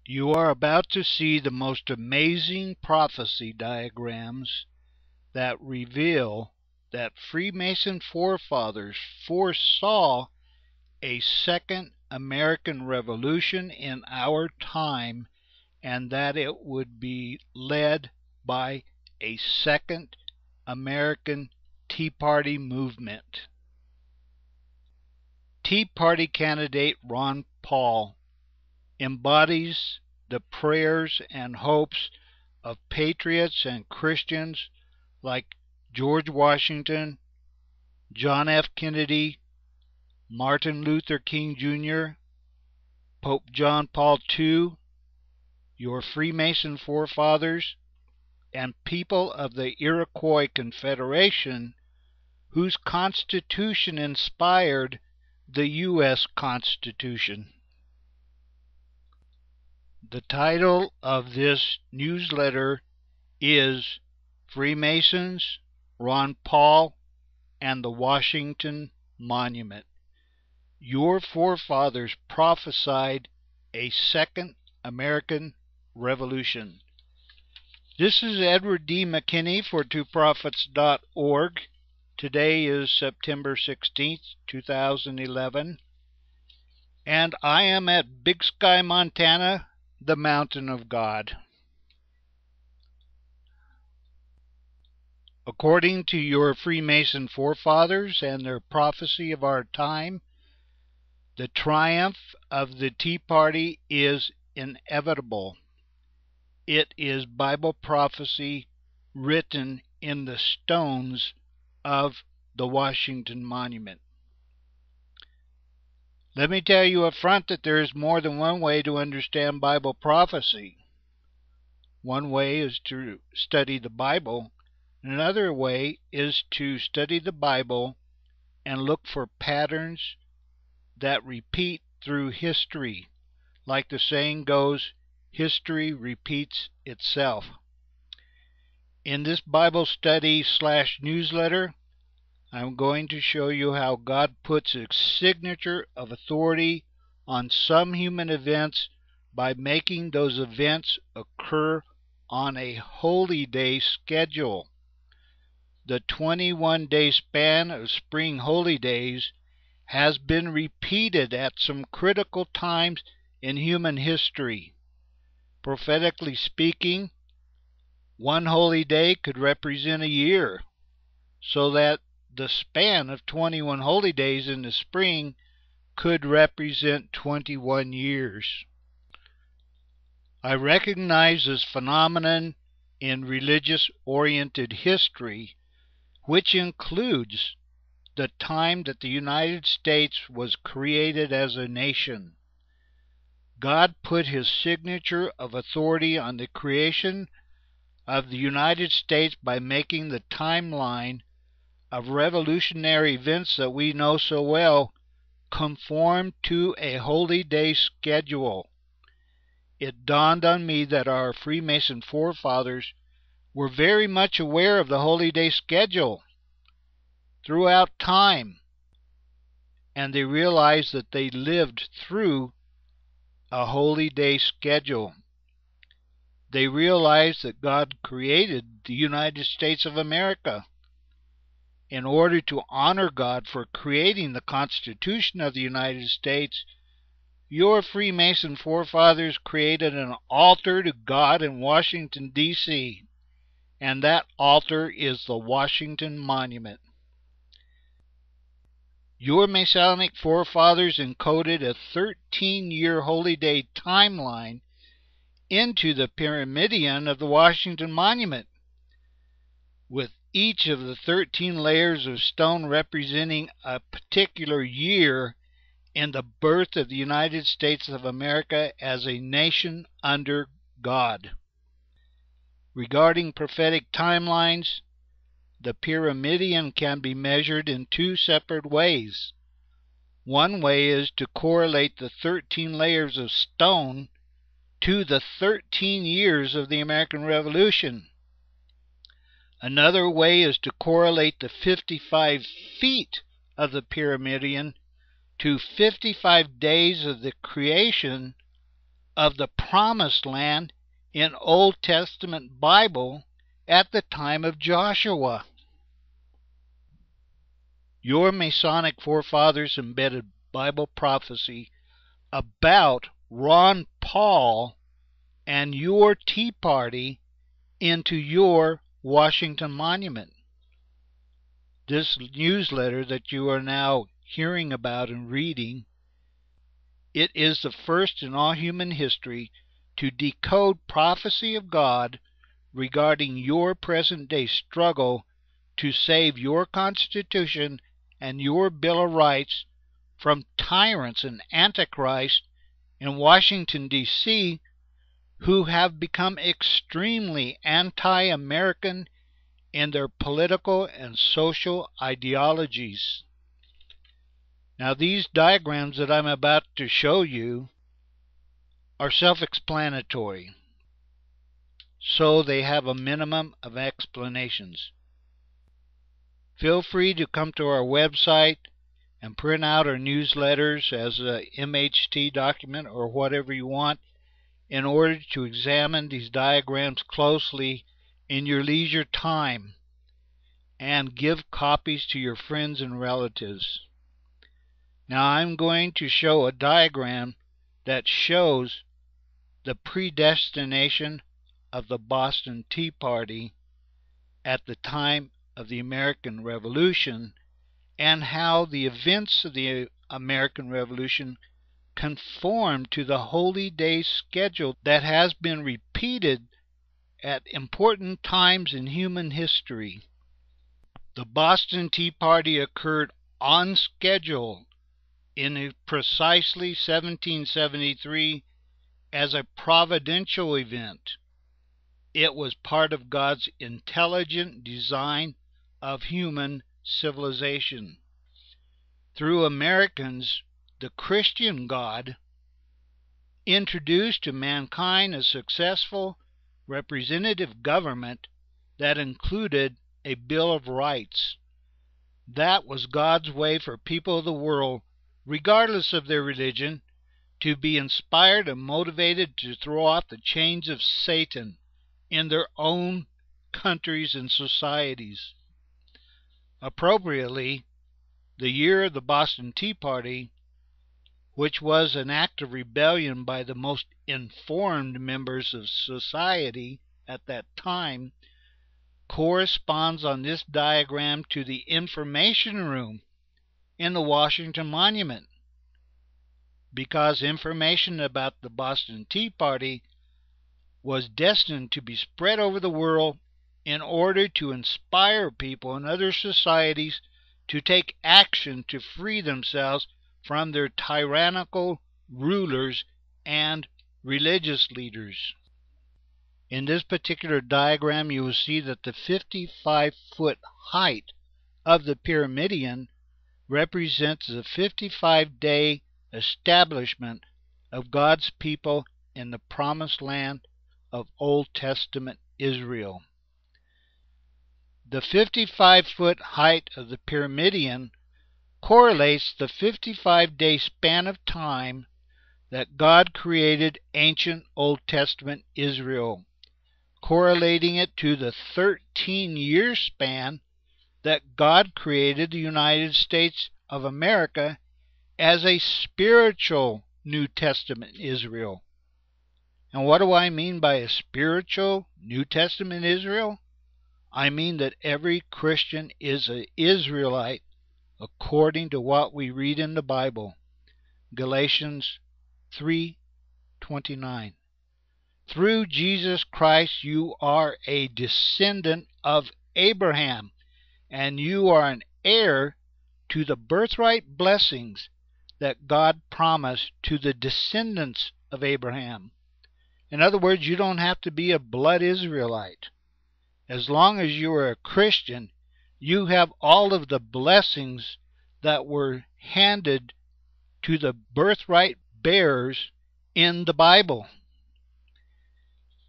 You are about to see the most amazing prophecy diagrams that reveal that Freemason forefathers foresaw a second American Revolution in our time, and that it would be led by a second American Tea Party movement. Tea Party candidate Ron Paul embodies the prayers and hopes of patriots and Christians like George Washington, John F. Kennedy, Martin Luther King Jr., Pope John Paul II, your Freemason forefathers, and people of the Iroquois Confederation, whose constitution inspired the U.S. Constitution. The title of this newsletter is Freemasons, Ron Paul, and the Washington Monument. Your forefathers prophesied a second American Revolution. This is Edward D. McKinney for twoprophets.org. Today is September 16th, 2011, and I am at Big Sky, Montana, the Mountain of God. According to your Freemason forefathers and their prophecy of our time, the triumph of the Tea Party is inevitable. It is Bible prophecy written in the stones of the Washington Monument. Let me tell you up front that there is more than one way to understand Bible prophecy. One way is to study the Bible. Another way is to study the Bible and look for patterns that repeat through history. Like the saying goes, history repeats itself. In this Bible study / newsletter, I'm going to show you how God puts a signature of authority on some human events by making those events occur on a holy day schedule. The 21-day span of spring holy days has been repeated at some critical times in human history. Prophetically speaking, one holy day could represent a year, so that the span of 21 holy days in the spring could represent 21 years. I recognize this phenomenon in religious-oriented history, which includes the time that the United States was created as a nation. God put His signature of authority on the creation of the United States by making the timeline of revolutionary events that we know so well conform to a holy day schedule. It dawned on me that our Freemason forefathers were very much aware of the holy day schedule throughout time, and they realized that they lived through a holy day schedule. They realized that God created the United States of America. In order to honor God for creating the Constitution of the United States, your Freemason forefathers created an altar to God in Washington, D.C., and that altar is the Washington Monument. Your Masonic forefathers encoded a 13-year holy day timeline into the pyramidion of the Washington Monument, with each of the 13 layers of stone representing a particular year in the birth of the United States of America as a nation under God. Regarding prophetic timelines, the pyramidion can be measured in two separate ways. One way is to correlate the 13 layers of stone to the 13 years of the American Revolution. Another way is to correlate the 55 feet of the pyramidion to 55 days of the creation of the Promised Land in Old Testament Bible at the time of Joshua. Your Masonic forefathers embedded Bible prophecy about Ron Paul and your Tea Party into your Washington Monument. This newsletter that you are now hearing about and reading, it is the first in all human history to decode prophecy of God regarding your present-day struggle to save your Constitution and your Bill of Rights from tyrants and antichrists in Washington, D.C., who have become extremely anti-American in their political and social ideologies. Now, these diagrams that I'm about to show you are self-explanatory, so they have a minimum of explanations. Feel free to come to our website and print out our newsletters as a MHT document or whatever you want in order to examine these diagrams closely in your leisure time and give copies to your friends and relatives. Now I'm going to show a diagram that shows the predestination of the Boston Tea Party at the time of the American Revolution and how the events of the American Revolution conform to the holy day schedule that has been repeated at important times in human history. The Boston Tea Party occurred on schedule in precisely 1773 as a providential event. It was part of God's intelligent design of human civilization. Through Americans, the Christian God introduced to mankind a successful representative government that included a Bill of Rights. That was God's way for people of the world, regardless of their religion, to be inspired and motivated to throw off the chains of Satan in their own countries and societies. Appropriately, the year of the Boston Tea Party, which was an act of rebellion by the most informed members of society at that time, corresponds on this diagram to the information room in the Washington Monument, because information about the Boston Tea Party was destined to be spread over the world in order to inspire people in other societies to take action to free themselves from their tyrannical rulers and religious leaders. In this particular diagram, you will see that the 55-foot height of the Pyramidion represents the 55-day establishment of God's people in the Promised Land of Old Testament Israel. The 55-foot height of the Pyramidion correlates the 55-day span of time that God created ancient Old Testament Israel, correlating it to the 13-year span that God created the United States of America as a spiritual New Testament Israel. And what do I mean by a spiritual New Testament Israel? I mean that every Christian is an Israelite according to what we read in the Bible. Galatians 3:29. Through Jesus Christ you are a descendant of Abraham, and you are an heir to the birthright blessings that God promised to the descendants of Abraham. In other words, you don't have to be a blood Israelite. As long as you are a Christian, you have all of the blessings that were handed to the birthright bearers in the Bible.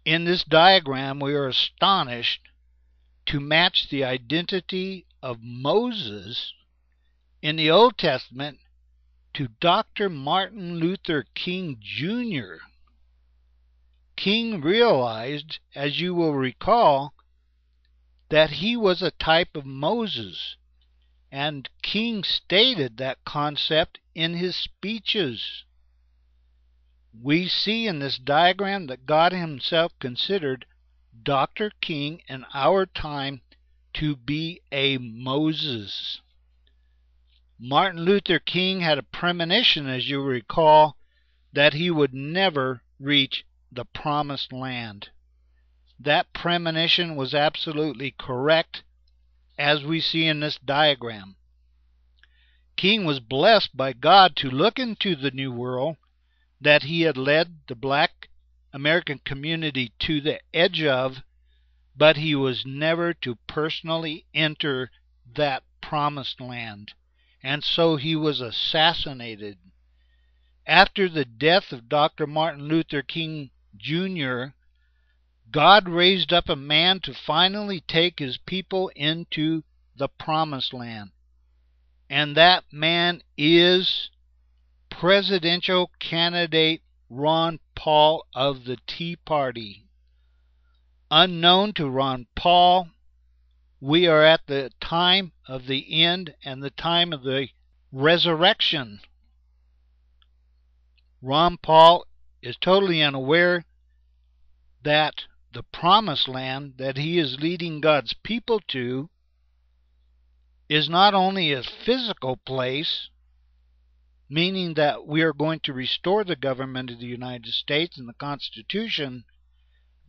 In this diagram, we are astonished to match the identity of Moses in the Old Testament to Dr. Martin Luther King Jr. King realized, as you will recall, that he was a type of Moses, and King stated that concept in his speeches. We see in this diagram that God himself considered Dr. King in our time to be a Moses. Martin Luther King had a premonition, as you recall, that he would never reach the promised land. That premonition was absolutely correct, as we see in this diagram. King was blessed by God to look into the New World that he had led the black American community to the edge of, but he was never to personally enter that promised land, and so he was assassinated. After the death of Dr. Martin Luther King Jr., God raised up a man to finally take his people into the promised land. And that man is presidential candidate Ron Paul of the Tea Party. Unknown to Ron Paul, we are at the time of the end and the time of the resurrection. Ron Paul is totally unaware that the promised land that he is leading God's people to is not only a physical place, meaning that we are going to restore the government of the United States and the Constitution,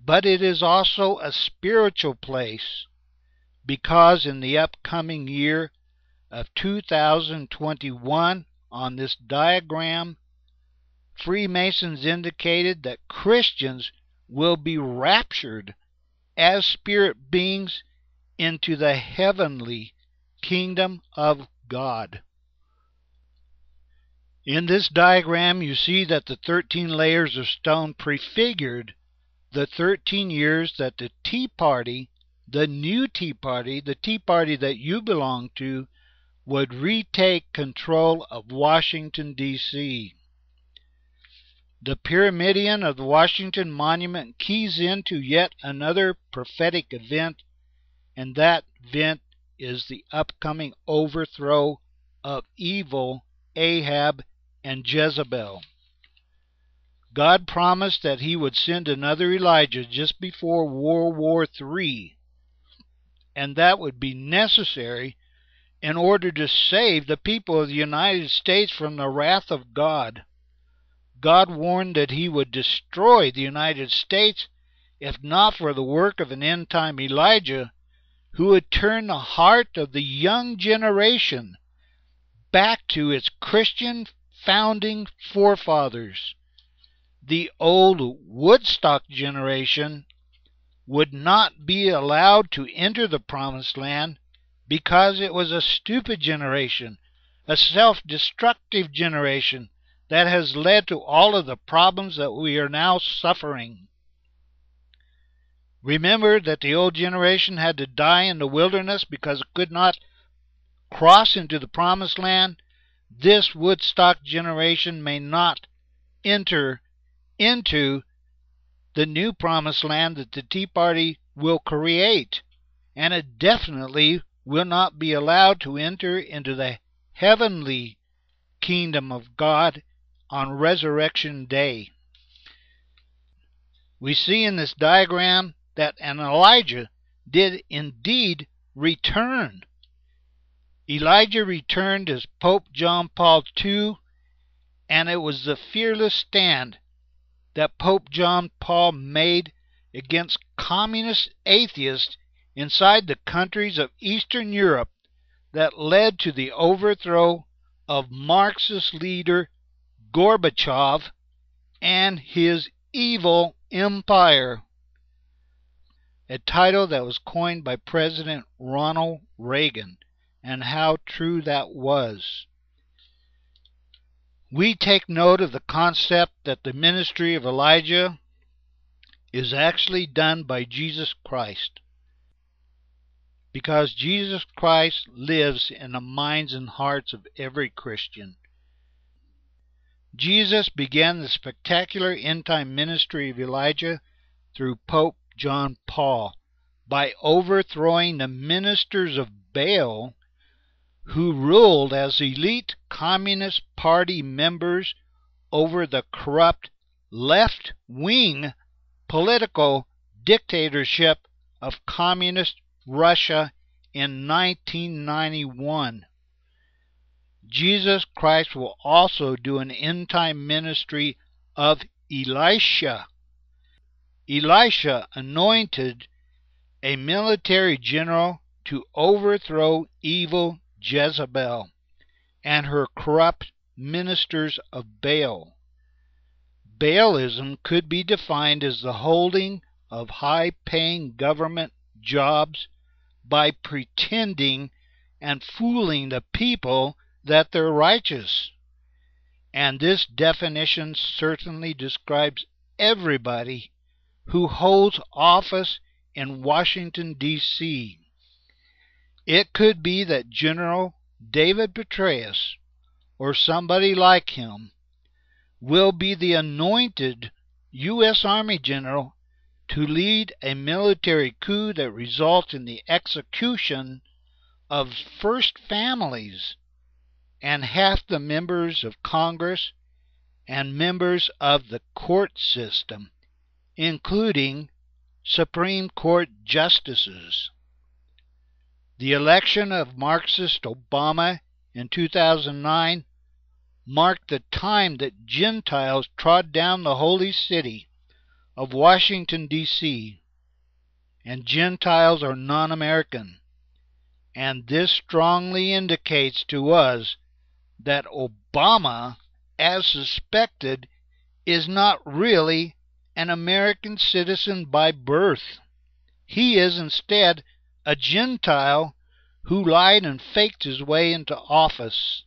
but it is also a spiritual place, because in the upcoming year of 2021, on this diagram, Freemasons indicated that Christians will be raptured as spirit beings into the heavenly kingdom of God. In this diagram, you see that the 13 layers of stone prefigured the 13 years that the Tea Party, the new Tea Party, the Tea Party that you belong to, would retake control of Washington, D.C. The Pyramidion of the Washington Monument keys into yet another prophetic event, and that event is the upcoming overthrow of evil Ahab and Jezebel. God promised that he would send another Elijah just before World War III, and that would be necessary in order to save the people of the United States from the wrath of God. God warned that he would destroy the United States if not for the work of an end-time Elijah who would turn the heart of the young generation back to its Christian founding forefathers. The old Woodstock generation would not be allowed to enter the promised land because it was a stupid generation, a self-destructive generation that has led to all of the problems that we are now suffering. Remember that the old generation had to die in the wilderness because it could not cross into the promised land. This Woodstock generation may not enter into the new promised land that the Tea Party will create, and it definitely will not be allowed to enter into the heavenly kingdom of God on Resurrection Day. We see in this diagram that an Elijah did indeed return. Elijah returned as Pope John Paul II, and it was the fearless stand that Pope John Paul made against communist atheists inside the countries of Eastern Europe that led to the overthrow of Marxist leader Gorbachev and his evil empire. A title that was coined by President Ronald Reagan, and how true that was. We take note of the concept that the ministry of Elijah is actually done by Jesus Christ, because Jesus Christ lives in the minds and hearts of every Christian. Jesus began the spectacular end-time ministry of Elijah through Pope John Paul by overthrowing the ministers of Baal who ruled as elite Communist Party members over the corrupt left-wing political dictatorship of Communist Russia in 1991. Jesus Christ will also do an end-time ministry of Elisha. Elisha anointed a military general to overthrow evil Jezebel and her corrupt ministers of Baal. Baalism could be defined as the holding of high-paying government jobs by pretending and fooling the people that they're righteous. And this definition certainly describes everybody who holds office in Washington, D.C. It could be that General David Petraeus, or somebody like him, will be the anointed U.S. Army general to lead a military coup that results in the execution of first families and half the members of Congress and members of the court system, including Supreme Court justices. The election of Marxist Obama in 2009 marked the time that Gentiles trod down the holy city of Washington, D.C., and Gentiles are non-American, and this strongly indicates to us that Obama, as suspected, is not really an American citizen by birth. He is instead a Gentile who lied and faked his way into office.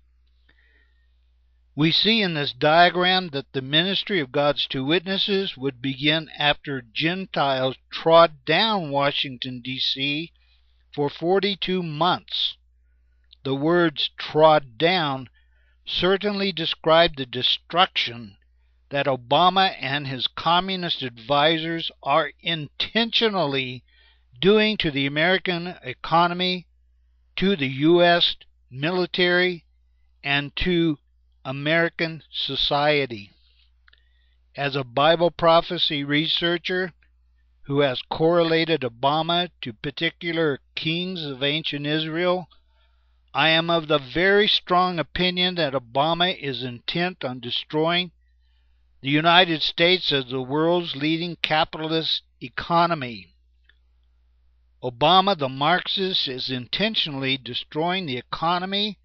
We see in this diagram that the ministry of God's two witnesses would begin after Gentiles trod down Washington, D.C. for 42 months. The words trod down certainly describe the destruction that Obama and his communist advisors are intentionally doing to the American economy, to the U.S. military, and to American society. As a Bible prophecy researcher who has correlated Obama to particular kings of ancient Israel, I am of the very strong opinion that Obama is intent on destroying the United States as the world's leading capitalist economy. Obama, the Marxist, is intentionally destroying the economy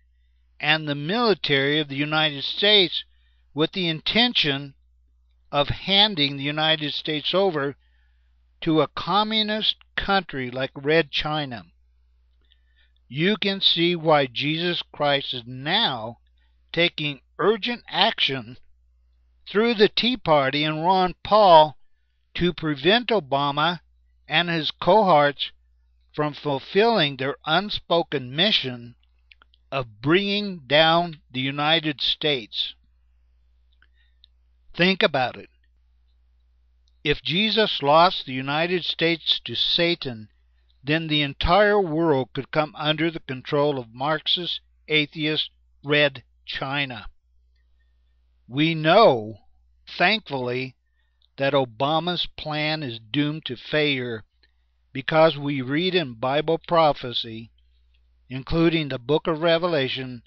and the military of the United States with the intention of handing the United States over to a communist country like Red China. You can see why Jesus Christ is now taking urgent action through the Tea Party and Ron Paul to prevent Obama and his cohorts from fulfilling their unspoken mission of bringing down the United States. Think about it. If Jesus lost the United States to Satan, then the entire world could come under the control of Marxist, atheist, Red China. We know, thankfully, that Obama's plan is doomed to failure because we read in Bible prophecy, including the book of Revelation,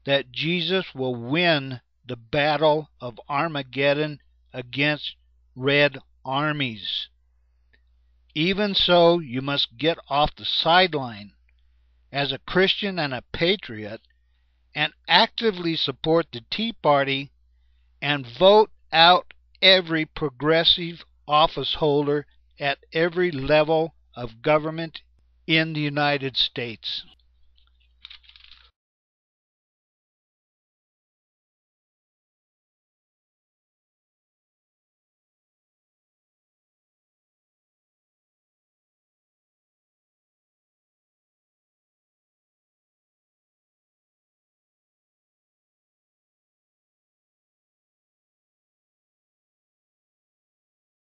that Jesus will win the battle of Armageddon against red armies. Even so, you must get off the sideline as a Christian and a patriot and actively support the Tea Party and vote out every progressive office holder at every level of government in the United States.